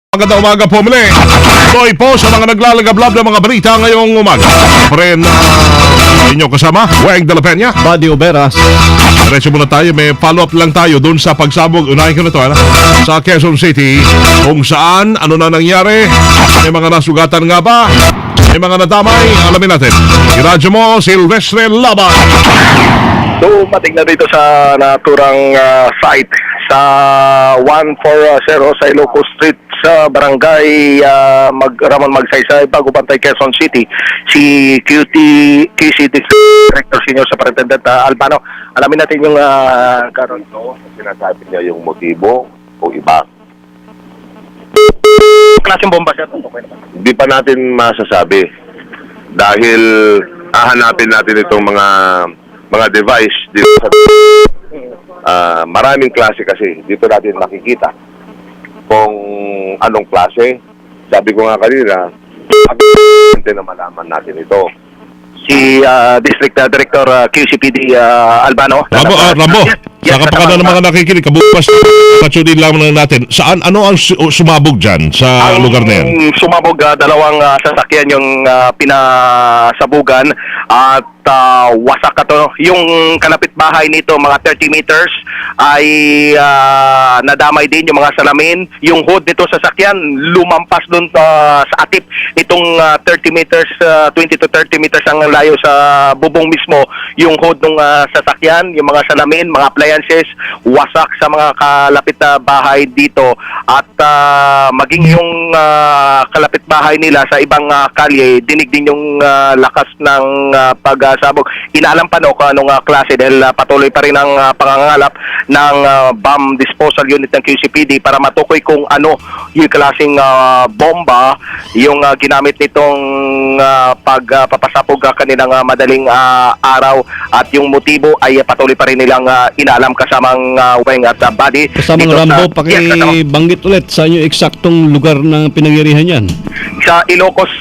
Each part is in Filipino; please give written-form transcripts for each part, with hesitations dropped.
Magandang umaga po muli. Tuloy po sa mga naglalagablab ng mga balita ngayong umaga. Pren, inyong kasama, Weng de la Peña. Buddy Oberas. Diretso muna tayo, may follow-up lang tayo dun sa pagsabog. Unahin ko na to, sa Quezon City. Kung saan, ano na nangyari, may mga nasugatan nga ba, may mga nadamay, alamin natin. Iradyo mo, Silvestre Laban. Dumating na dito sa naturang site sa 140 sa Ilocos Street sa barangay Ramon Magsaysay, Bago Bantay, Quezon City, si QC Director Senior Superintendent Albano. Alamin natin yung karon to, sinasabi niya yung motibo o iba. Klaseng bomba siya? Hindi pa natin masasabi dahil hahanapin natin itong mga device dito sa maraming klase kasi dito natin makikita kung anong klase. Sabi ko nga kanina, na malaman natin ito. Si District Director QCPD Albano. Rambo, Yes, sa kapakanan ng mga nakikinig, kabukas, patsunin lang natin, saan, ano ang sumabog dyan sa lugar na yan? Sumabog dalawang sasakyan yung pinasabugan at wasak ka to. Yung kalapit bahay nito, mga 30 meters, ay nadamay din yung mga salamin. Yung hood nito sasakyan, lumampas doon sa atip. Itong 30 meters, 20 to 30 meters ang layo sa bubong mismo. Yung hood ng sasakyan, yung mga salamin, mga appliances, wasak sa mga kalapit na bahay dito. At maging yung kalapit bahay nila sa ibang kalye, dinig din yung lakas ng pagsabog. Inaalam pa no kung anong klase dahil patuloy pa rin ang pangangalap ng bomb disposal unit ng QCPD para matukoy kung ano yung klaseng bomba yung ginamit nitong pagpapasabog kanilang madaling araw, at yung motibo ay patuloy pa rin nilang inaalam kasamang Weng at Buddy. Kasamang Rambo, pakibanggit ulit sa inyo eksaktong lugar ng pinangyarihan yan. Sa Ilocos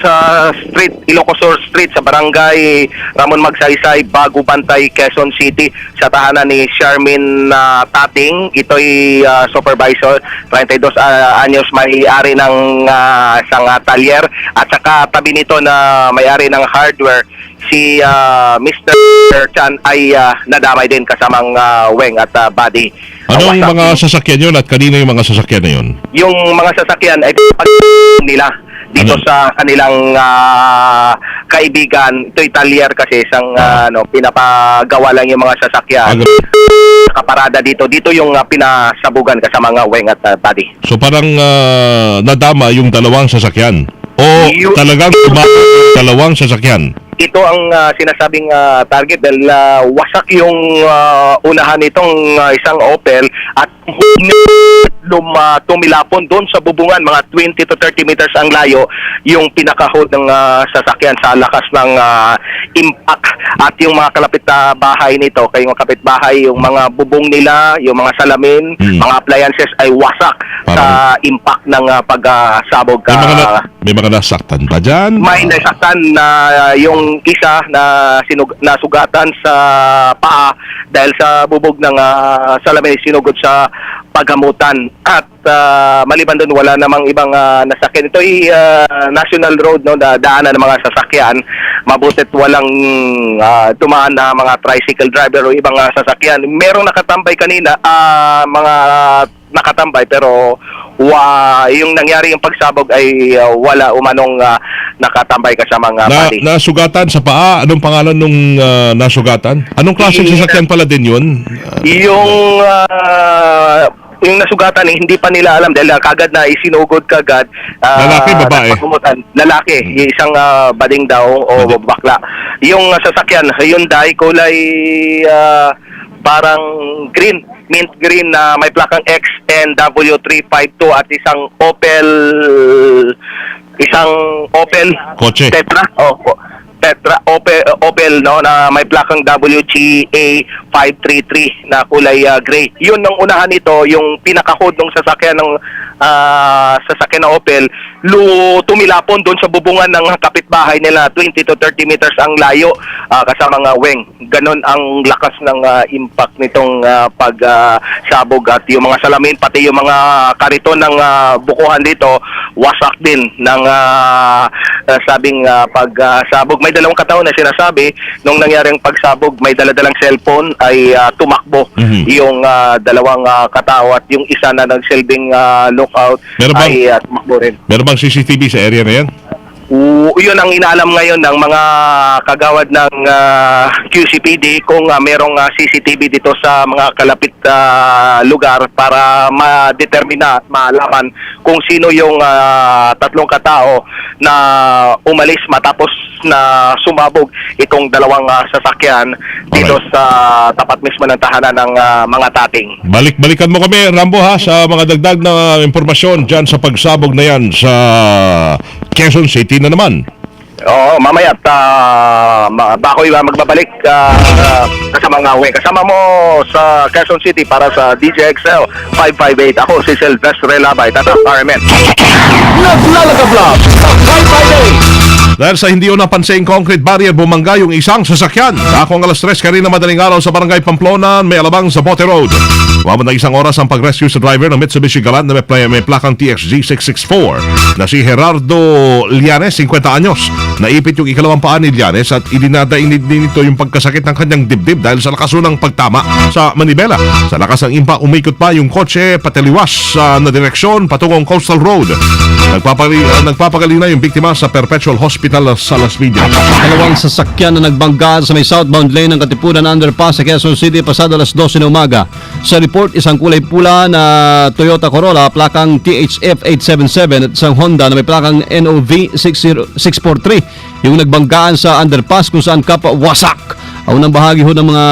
Sur Street sa barangay Ramon Magsaysay, Bago Bantay, Quezon City, sa tahanan ni Charmin Tating. Ito'y supervisor, 32 anyos, may-ari ng isang talyer, at saka tabi nito na may-ari ng hardware, si Mr. Chan ay nadamay din kasamang Weng at Buddy. Anong mga sasakyan yun at kanina yung mga sasakyan na yun? Yung mga sasakyan ay nila dito sa kanilang kaibigan. Ito Italier kasi isang pinapagawa lang yung mga sasakyan. Nakaparada dito. Dito yung pinasabugan kasama mga Weng at Buddy. So parang nadama yung dalawang sasakyan? O talagang dalawang sasakyan? Ito ang sinasabing target dahil wasak yung unahan nitong isang Opel at tumilapon doon sa bubungan, mga 20 to 30 meters ang layo yung pinakahod ng sasakyan sa lakas ng impact. At yung mga kalapit na bahay nito, kayong kapit bahay, yung mga bubong nila, yung mga salamin, mga appliances ay wasak sa impact ng pagsabog. May mga nasaktan pa dyan? May nasaktan na yung isa na nasugatan sa paa dahil sa bubog ng salamin, sinugod sa paggamutan. At maliban doon, wala namang ibang nasakyan. Ito ay national road, no, daanan ng mga sasakyan. Mabutit walang tumaan na mga tricycle driver o ibang sasakyan. Merong nakatambay kanina, mga nakatambay, pero yung nangyari yung pagsabog ay wala umanong nakatambay kasamang Buddy. Nasugatan sa paa, anong pangalan nung nasugatan? Anong klaseng sasakyan pala din yun? Yung nasugatan hindi pa nila alam dahil kagad na isinugod kagad. Lalaki, babae? Lalaki, isang bading daw o bakla. Yung sasakyan, Hyundai, kulay parang green, mint green na may plakang XNW352, at isang Opel Kotse. Tetra Opel no, na may plakang WGA533 na kulay gray. Yun ang unahan nito, yung pinakahod ng sasakyan ng sasakyan na Opel, tumilapon doon sa bubungan ng kapitbahay nila, 20 to 30 meters ang layo, kasama ng Weng. Ganon ang lakas ng impact nitong pagsabog, at yung mga salamin, pati yung mga kariton ng bukuhan dito wasak din ng sabing pagsabog. May dalawang katao na sinasabi nung nangyaring pagsabog, may daladalang cellphone ay tumakbo yung dalawang katao at yung isa na nagsilbing lookout Meron bang- ay tumakbo rin. Meron bang CCTV sa area na yan? Yun ang inaalam ngayon ng mga kagawad ng QCPD kung merong CCTV dito sa mga kalapit lugar para ma-determina at malaman kung sino yung tatlong katao na umalis matapos na sumabog itong dalawang sasakyan dito Alright. sa tapat mismo ng tahanan ng mga tating. Balik-balikan mo kami, Rambo, ha, sa mga dagdag na impormasyon dyan sa pagsabog na yan sa Quezon City na naman. Oo, mamaya at bako iba magbabalik kasama nga uwi. Kasama mo sa Quezon City para sa DJXL 558. Ako si Silvestre Labay, Tatak RMN. Naglalagablog sa 558. Dahil sa hindi yun napansing concrete barrier, bumangga yung isang sasakyan. Dakong alas 3 kanina madaling araw sa barangay Pamplona, may alabang sa Bote Road. Umabot na isang oras ang pag-rescue sa driver ng Mitsubishi Galant na may plakang TXG 664 na si Gerardo Llanes, 50 anyos. Naipit yung ikalawang paa ni Llanes at idinadainid din ito yung pagkasakit ng kanyang dibdib dahil sa lakas ng pagtama sa manibela. Sa lakas ng impa, umikot pa yung kotse pataliwas na direksyon patungong Coastal Road. Nagpapagaling na yung biktima sa Perpetual Hospital sa Las Villas. Dalawang sasakyan na nagbangga sa may southbound lane ng Katipunan Underpass sa Quezon City pasado alas 12 ng umaga. Sa report, isang kulay pula na Toyota Corolla plakang THF 877 at isang Honda na may plakang NOV 643 yung nagbanggaan sa underpass kung saan kapwa wasak. Ang unang bahagi ho ng mga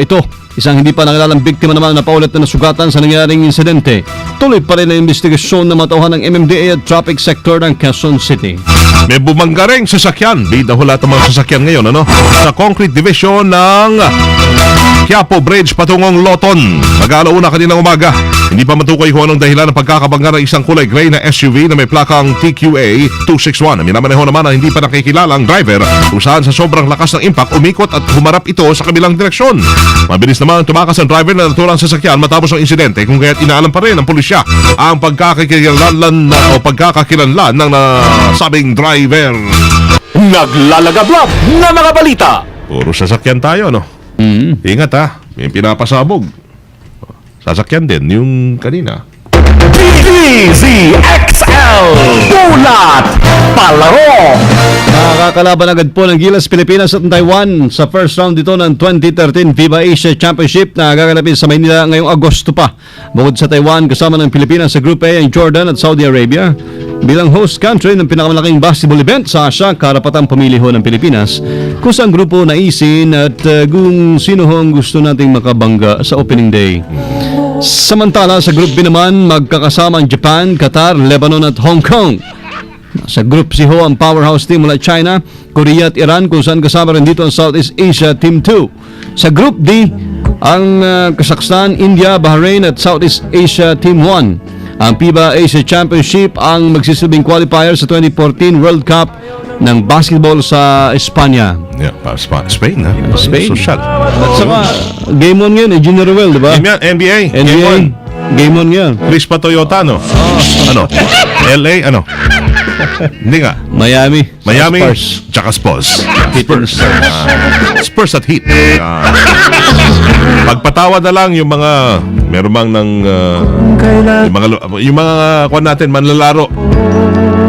ito, isang hindi pa nakilalang biktima naman na paulit na nasugatan sa nangyaring insidente. Tuloy pa rin ang investigasyon na matauhan ng MMDA at traffic sector ng Quezon City. May bumangga ring sasakyan. Bida ho lahat ng mga sasakyan ngayon, ano? Sa concrete division ng Quiapo Bridge patungong Loton. Mag-alauna kaninang umaga. Hindi pa matukoy kung anong dahilan ng pagkakabangga ng isang kulay gray na SUV na may plakang TQA 261. Minamaneho naman na hindi pa nakikilala ang driver kung saan sa sobrang lakas ng impact umikot at humarap ito sa kabilang direksyon. Mabilis naman tumakas ang driver na naturang sasakyan matapos ang insidente kung kaya't inaalam pa rin ng pulisya ang pagkakakilanlan ng nasabing driver. Naglalagablog na mga balita. Puro sasakyan tayo, no? Ingat ha, may pinapasabog. Sasakyan din yung kanina. DZXL Bulat Palaro. Nakakalaban agad po ng Gilas Pilipinas at Taiwan sa first round dito ng 2013 FIBA Asia Championship na gaganapin sa Maynila ngayong Agosto pa. Bukod sa Taiwan, kasama ng Pilipinas sa Group A ang Jordan at Saudi Arabia. Bilang host country ng pinakamalaking basketball event sa Asia, karapatang pumili ho ng Pilipinas kung saan grupo naisin at kung sino ho ang gusto nating makabangga sa opening day. Samantala, sa Group B naman, magkakasama ang Japan, Qatar, Lebanon at Hong Kong. Sa Group C ho, ang powerhouse team mula China, Korea at Iran kung saan kasama rin dito ang Southeast Asia Team 2. Sa Group D, ang Kazakhstan, India, Bahrain at Southeast Asia Team 1. Ang FIBA Asia Championship ang magsisilbing qualifier sa 2014 World Cup ng basketball sa Espanya. Yeah, Spain, ha? Spain. Social. At saka, game on yun, Junior Well, di ba? NBA. NBA, game on yun. Crispa Toyota, no? Ano? LA, ano? Hindi nga. Miami, Spurs. Tsaka Spurs. Spurs at Heat. Pagpatawad na lang yung mga meron bang ng yung mga kuwan natin manlalaro.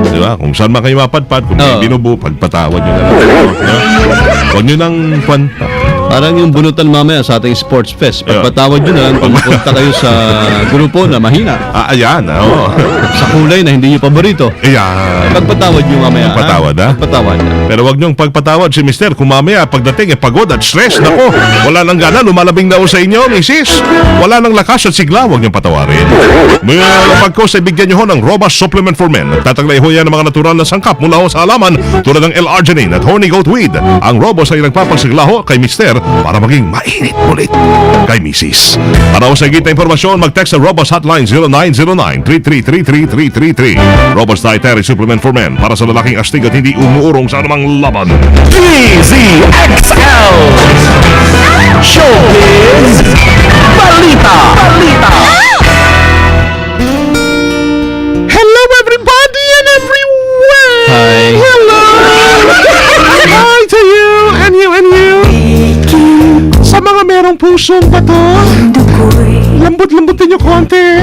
Di ba? Kung saan man kayo mapadpad, kung may binubu, pagpatawad nyo na lang. No? Huwag nyo nang kwanta. Parang yung bunutan mamaya sa ating sports fest. Pagpatawad nyo na lang kung punta kayo sa grupo na mahina. Ayan. Oh. Sa kulay na hindi nyo paborito. Ayan. Pagpatawad nyo mamaya. Pagpatawad, ha? Pagpatawad. Pero wag niyong pagpatawad si Mister kung mamaya pagdating pagod at stress. Nako, wala nang gana, lumalabing daw sa inyo, misis. Wala nang lakas at sigla, wag niyong patawarin. Mga pagkos ay bigyan niyo ho ng Robust Supplement for Men. Nagtataglay ho yan ng mga natural na sangkap mula ho sa halaman tulad ng L-arginine at horny goat weed. Ang Robust ay nagpapagsigla ho kay Mister para maging mainit ulit kay misis. Para ho sa higit na informasyon, mag-text sa Robust Hotline 0909-333-3333. Robust Dietary Supplement for Men para sa lalaking astig at hindi umuurong sa anumang laban. DZXL Showbiz Balita. Hello everybody and merong pusong bato. Lambot-lambutin nyo konti.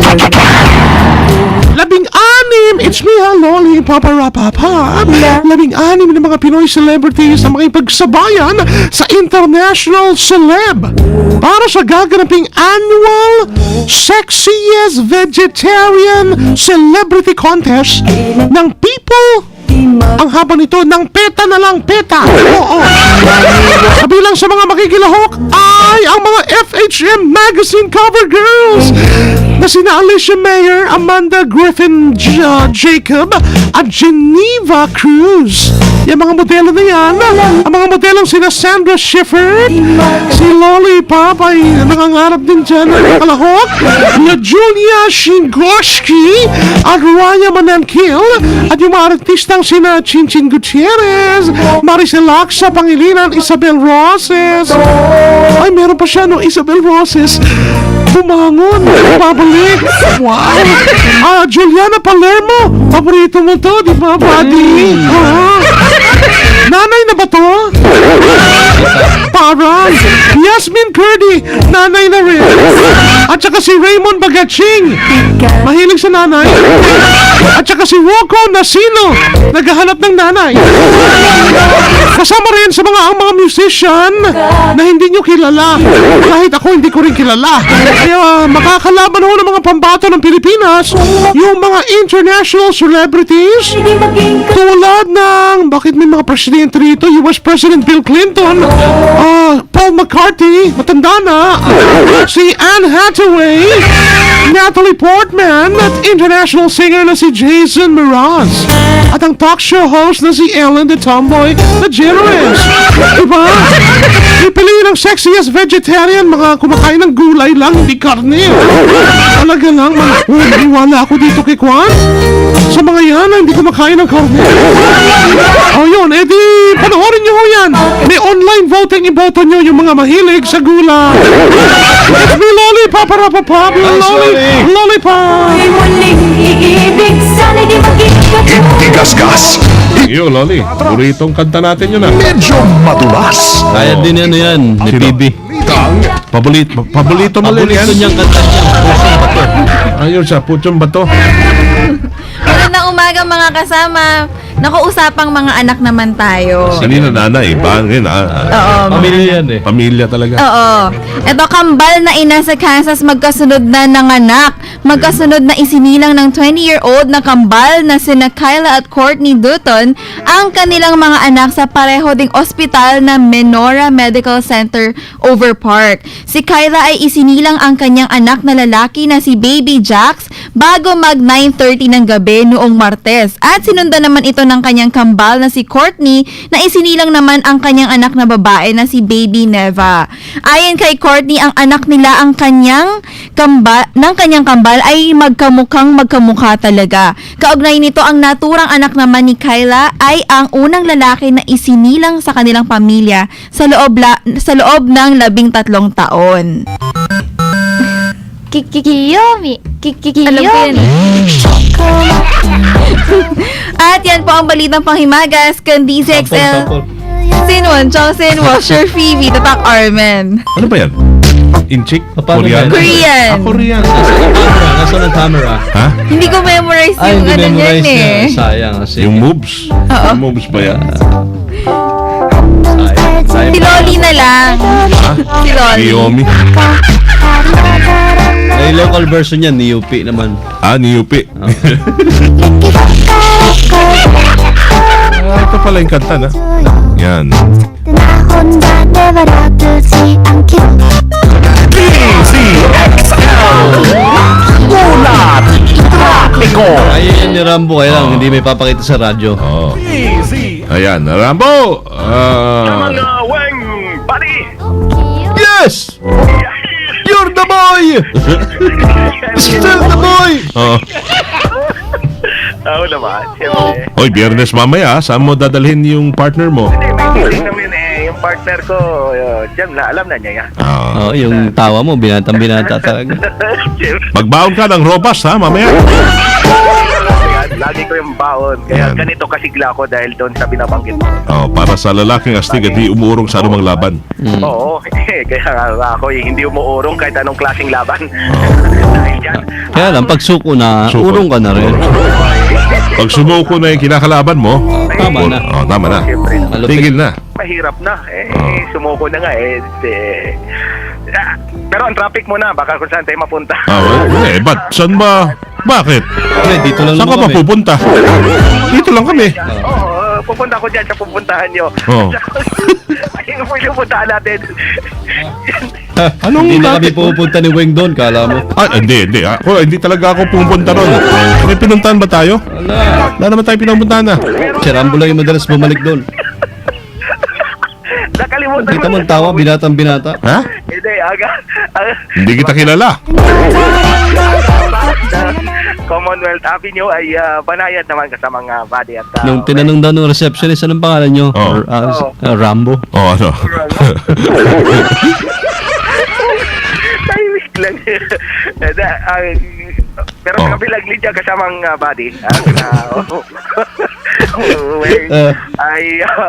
16, it's me, Loli, Papa Rapapa. 16 na mga Pinoy celebrities na makipagsabayan sa International Celeb para sa gaganaping annual Sexiest Vegetarian Celebrity Contest ng People. Ang haba nito ng PETA na lang, PETA. Oo. Kabilang sa mga makikilahok ay ang mga FHM Magazine cover girls na sina Alicia Mayer, Amanda Griffin Jacob at Geneva Cruz. Yung mga modelo na yan, ang mga modelong sina Sandra Schiffer, si Lollipop ay nangangarap din dyan ng kalahok, na Julia Shingoshki at Raya Manankil, at yung mga artistang sina Chinchin Gutierrez, Maricel Laksa Pangilinan, Isabel Roses. Ay, meron pa siya, no? Isabel Roses. Bumangon, pabalik. Wow. Juliana Palermo. Paborito mo to, di ba, buddy? Nanay na ba to? Parang. Yasmin Curdy. Nanay na rin. At saka si Raymond Bagaching. Mahilig sa nanay. At saka si Rocco Nasino. Naghahanap ng nanay. Kasama rin sa ang mga musician na hindi nyo kilala. Kahit ako hindi ko rin kilala. Kaya makakalaban ho ng mga pambato ng Pilipinas yung mga international celebrities tulad ng, bakit may mga presidente rito? US President Bill Clinton, Paul McCartney, matanda na, si Anne Hathaway, Natalie Portman, at international singer na si Jason Mraz, at ang talk show host na si Ellen the Tomboy DeGeneres. Diba? Ipiliin ang sexiest vegetarian, mga kumakain ng gulay lang, hindi karne. Talaga lang, maniwala ako dito kay Kwan. Sa mga yan, hindi kumakain ng karne. O yun, edi, panoorin nyo ho yan. May online voting, iboto nyo yung mga mahilig sa gulay. It's me, Lollipop, Rapapop, Lollipop. Tigasgas. Yo, Loli, buritong kanta natin yun Medyo madulas. Kaya din yan, ni Sino? PB. Paborito mo rin yan. Paborito niyang kanta niya. Pusong bato. Ayun siya, putsong bato. Magandang umaga mga kasama. Naku, usapang mga anak naman tayo. Kanina nanay, bangin Oo. Pamilya yan eh. Pamilya talaga. Oo. Ito, kambal na ina sa Kansas magkasunod na nanganak. Magkasunod na isinilang ng 20-year-old na kambal na sina Kyla at Courtney Dutton ang kanilang mga anak sa pareho ding ospital na Menora Medical Center Over Park. Si Kyla ay isinilang ang kanyang anak na lalaki na si Baby Jax bago mag 9:30 ng gabi noong Martes. At sinundan naman ito ng kanyang kambal na si Courtney na isinilang naman ang kanyang anak na babae na si Baby Neva. Ayon kay Courtney, ang anak nila ang kanyang kambal ay magkamukha talaga. Kaugnay nito, ang naturang anak naman ni Kyla ay ang unang lalaki na isinilang sa kanilang pamilya sa loob ng 13 taon. Kikiyomi. Alam ko yan. At yan po ang balitang panghimagas, Candice XL, Sinwon, Chongsin, Washer, Phoebe, Tatak Armen. Ano ba yan? Inchik? Paano Korean? ba yan? Korean. Korean. Nasaan ang camera? Ha? Hindi ko memorize yung Hindi ano niyan memorize eh. niya. Sayang kasi. Yung moves? Yung moves ba yan? Si Loli na lang. Ha? Si Loli. Kiyomi? May local version yan, ni UP naman. Ni UP. Ito pala yung kanta na. Yan. Ulat. Trapiko. Ayun yan ni Rambo, kaya lang, hindi may papakita sa radyo. Oh. Ayan, Rambo! Weng, buddy! Yes! You're the boy! Still the boy! Oh. Oo naman, siyempre. Hoy, Biyernes mamaya, saan mo dadalhin yung partner mo? May meeting namin yung partner ko, dyan na, alam na niya yan. Oh, yung tawa mo, binata talaga. Siyempre. Magbaon ka ng robas, ha, mamaya? Lagi ko yung baon. Kaya Yan. ganito kasigla ko dahil doon sa binabanggit mo. Oh, para sa lalaking astig at di umuurong sa anumang laban. Oo, kaya ako hindi umuurong kahit anong klaseng laban. Dahil dyan. Kaya lang, pag suko na, Suko. urong ka na rin. Pag sumuko na yung kinakalaban mo, Tama na. oh, tama na. Siyempre, Malupit. Tigil na. mahirap na. Sumuko na nga pero ang traffic mo na, baka kung saan tayo mapunta. Ah, well, ba't? Saan ba? Bakit? Hindi, dito lang Saan ka naman ba kami. pupunta? Dito lang kami. Oo, pupunta ko dyan sa pupuntahan nyo. Oo. Ayun po yung pupuntahan natin. Anong Hindi na kami bakit? pupunta ni Weng doon, kala mo. Hindi. Hindi talaga ako pupunta ron. May pinuntahan ba tayo? Wala naman tayo pinupuntahan na. Si Rambo lang yung madalas bumalik doon. Nakalimutan Kita mo ang tawa, binatang binata. Ha? Hindi, Hindi kita kilala. Commonwealth Avenue ay banayad naman kasama mga body at Nung tinanong daw ng receptionist, anong pangalan nyo? Oo. Rambo. Oh, ano? Tahimik lang. Pero Oh. kabilang linya kasamang body. Ay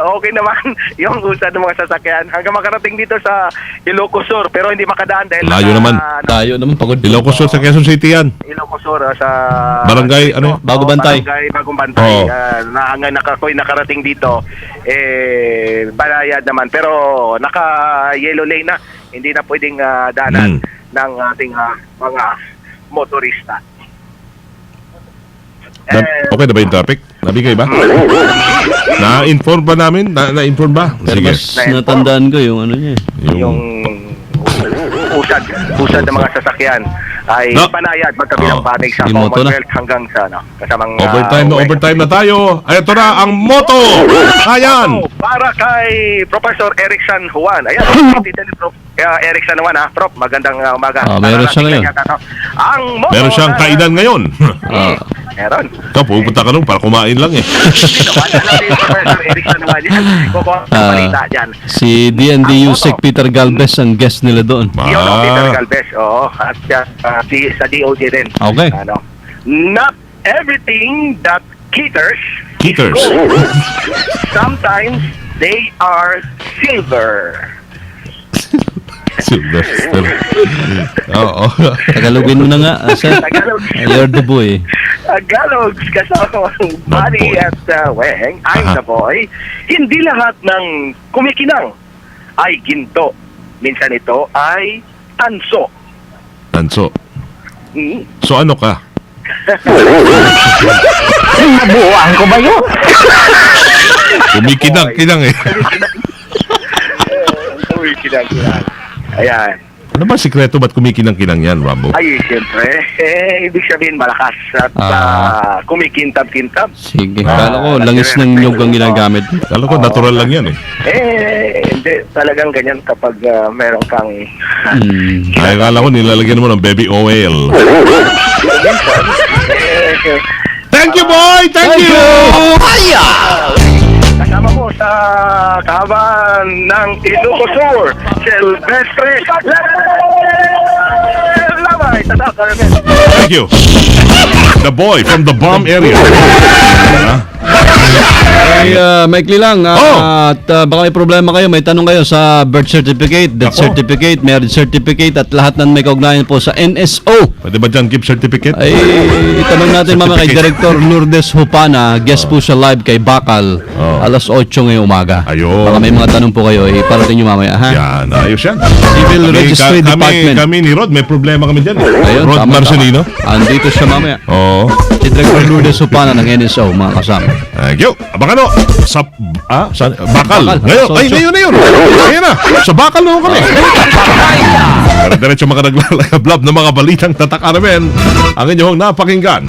okay naman yung usad ng mga sasakyan hanggang makarating dito sa Ilocos Sur pero hindi makadaan dahil Layo naman. Tayo naman, pagod. Ilocos Sur sa Quezon City yan. Ilocos Sur sa Barangay, ano? Bago Bantay. Barangay Bagong Bantay. Oo. Na hanggang ako'y nakarating dito banayad naman pero naka yellow lane na. Hindi na pwedeng daanan ng ating mga motorista. Okay na ba yung traffic? Nabigay ba? Na-inform ba namin? Na-inform ba? Pero Sige. mas natandaan ko yung ano niya. Yung usad ng mga sasakyan ay No. panayad magkabilang Oh. panig sa Yung moto na. Commonwealth hanggang sa kasamang Overtime na tayo. Ay, ito na ang moto. Ayan. Para kay Professor Erickson Juan. Ayan, Erickson Juan Prof, magandang umaga. Meron siya ngayon. Ang moto Meron siyang na- kainan ngayon. Meron. Ikaw, pupunta ka nung para kumain lang eh. Sino ba? Alam ni Professor Erickson Juan yan. Kukuha ng balita dyan. Si DND Ang Yusek moto. Peter Galvez ang guest nila doon. Yun ang Peter Galvez, oo. At sa DOJ din. Okay. Not everything that caters. Caters. Sometimes they are silver. Sylvester. Oo. Tagalogin mo na nga, sir. Tagalog. You're the boy. Tagalog kasama ang body boy. at Weng, I'm Aha. the boy. Hindi lahat ng kumikinang ay ginto. Minsan ito ay tanso. Tanso. Hmm. So ano ka? Nabuhaan ko ba yun? Kumikinang eh. Kumikinang. Ayan. Ano ba sikreto ba't kumikinang-kinang yan, Rambo? Ay, siyempre, ibig sabihin malakas at kumikintab-kintab. Sige, kala ko langis ng nyog ang ginagamit. Kala ko natural lang yan eh. Hindi, talagang ganyan kapag meron kang Ay, kala ko nilalagyan mo ng baby oil. Thank you, boy! Thank you! kasama mo sa kahaban ng Ilocos Sur, Silvestre Lamay. Thank you. The boy from the bomb area. Ay, maikli lang. Oh. At baka may problema kayo, may tanong kayo sa birth certificate, death Ako. certificate, marriage certificate, at lahat ng may kaugnayan po sa NSO. Pwede ba dyan gift certificate? Ay, itanong natin mama kay Certificate. Director Lourdes Hupana. Guest po siya live kay Bakal. Oh. Alas 8 ngayong umaga. Ayun. Baka may mga tanong po kayo, iparating nyo mamaya, ha? Yan, ayos yan. Civil Registry Department. Kami ni Rod, may problema kami dyan. Ayun, Rod tama, Marcelino. tama. Andito siya mamaya. Oo. Si Director Lourdes Hupana ng NSO, mga kasama. Thank you. Abangan o. Sa Bakal. Bakal. Ngayon. Ay, So- ngayon na yun. Ngayon na. Sa Bakal na kami. Pero diretso makadaglablab ng mga balitang tatak namin. Ang inyong napakinggan.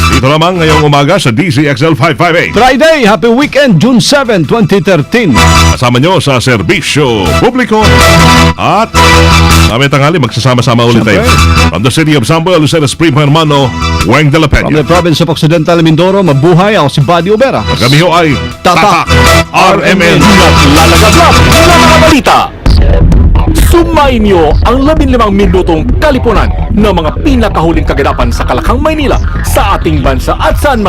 Dito naman ngayong umaga sa DCXL 558. Friday, happy weekend, June 7, 2013. Kasama nyo sa serbisyo publiko. At kami tanghali, magsasama-sama ulit tayo. From the city of Samboy, Luceres, Primo Hermano, Weng de la From the Peña. province of Occidental Mindoro, mabuhay, ako si Buddy Obera. Kami ho ay Tatak RMN. Lalagablab ng mga balita. Sumayin niyo ang 15 minutong kalipunan ng mga pinakahuling kaganapan sa Kalakang, Maynila, sa ating bansa at saan